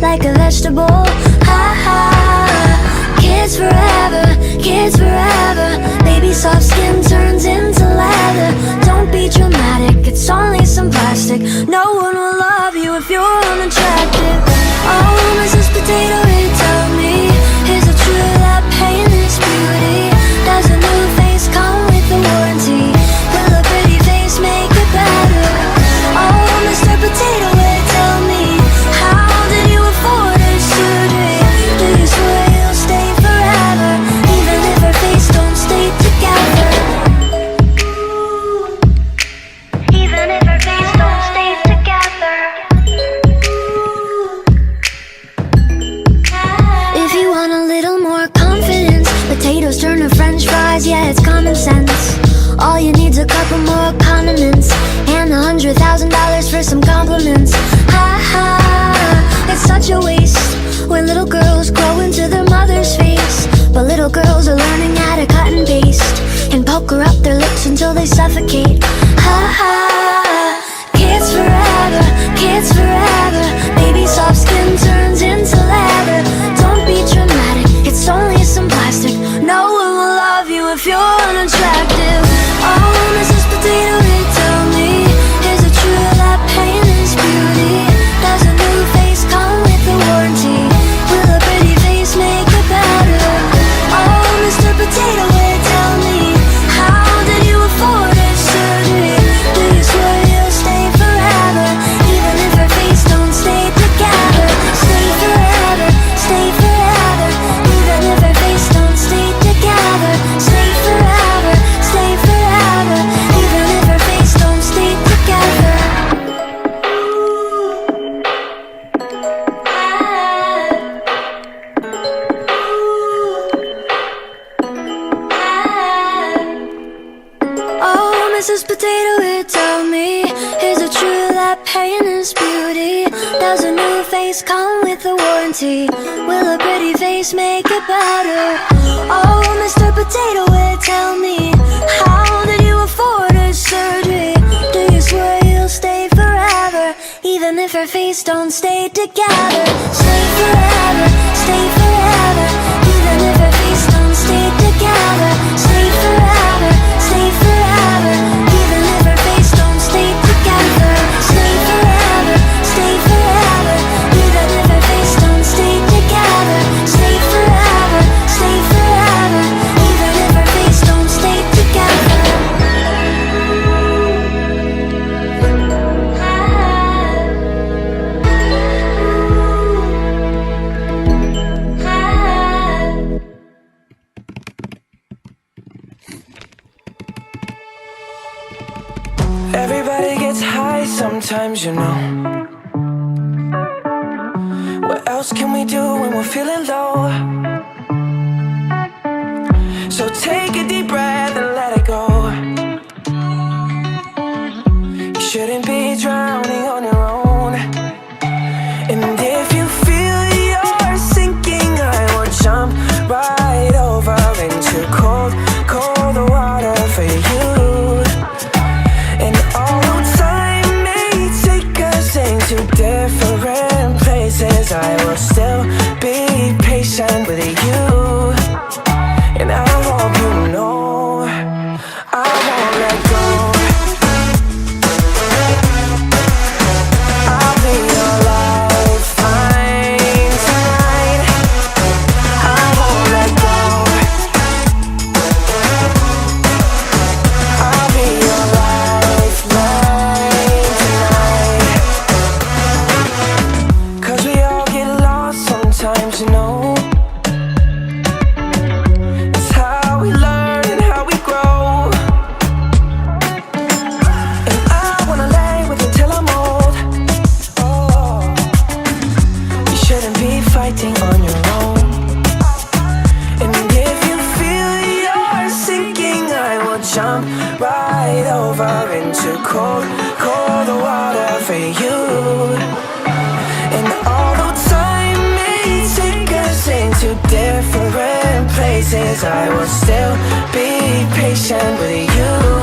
like a vegetable. Ha ha. Kids forever, kids forever. Baby soft skin turns into leather. Don't be dramatic, it's only some plastic. No one will love you if you're unattractive. Oh, Mrs. Potato Head, tell me, is it true that pain is beauty? Does a new face come with a warranty? Will a pretty face make it better? Oh, Mr. Potato Head, tell me, how did you afford a surgery? Do you swear you'll stay forever, even if our face don't stay together? Even if our face don't stay together. If you want a little more confidence, potatoes turn to french fries, yeah, it's common sense. All you need's a couple more condiments and $100,000 for some compliments. Ha ha, it's such a waste when little girls grow into their mother's face. But little girls are learning how to cut and paste and pucker up their lips until they suffocate. Ha ha, kids forever, kids forever. Baby soft skin turns into leather. Don't be dramatic, it's only some plastic. No one will love you if you're unattractive. Oh, Mrs. Potato Head, tell me, is it true that pain is beauty? Does a new face come with a warranty? Will a pretty face make it better? Oh, Mr. Potato Head, tell me, how did you afford a surgery? Do you swear you'll stay forever, even if our face don't stay together? Stay forever, stay forever, even if our face don't stay together. Stay forever, stay forever, even if our face don't stay together. Oh, Mrs. Potato Head, tell me, is it true that pain is beauty? Does a new face come with a warranty? Will a pretty face make it better? Oh, Mr. Potato Head, tell me, how did you afford a surgery? Do you swear you'll stay forever, even if our face don't stay together? Stay forever, even if our face don't stay together. Stay forever, even if our face don't stay together. Stay forever, even if our face don't stay together. Stay forever, even if our face don't stay together. Everybody gets high sometimes, you know. What else can we do when we're feeling low? So take a deep breath and let it go. You shouldn't be drowning on your own. And if you feel you're sinking, I will jump right over into cold, cold water for you. And although time may take us into different places, I will still be patient with you. And I hope you know I won't let go. I'll be your lifeline tonight. I won't let go. I'll be your lifeline tonight. 'Cause we all get lost sometimes, you know. It's how we learn and how we grow. And I wanna lay with you till I'm old. Oh, you shouldn't be fighting on your own. And if you feel you're sinking, I will jump right over into cold, cold water for you. And although time may take us into different places, I will still be patient with you.